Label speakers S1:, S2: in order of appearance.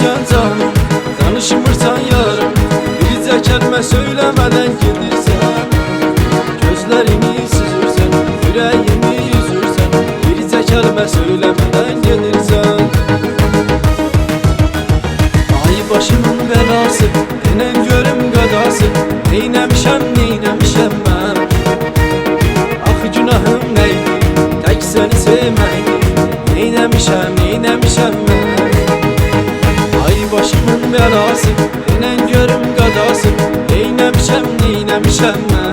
S1: düşen canım, danışmırsan yarım, bircə kəlmə söyləmədən gedirsən. Gözlərimi süzürsən, ürəyimi üzürsən, bircə kəlmə söyləmədən gedirsən. Ay başımın belası, denən görüm qadası, neynəmişəm mən? Axı günahım neydi, tək səni sevməkdi, neynəmişəm mən? Ay başımın belası, denən görüm qadası, neynəmişəm mən?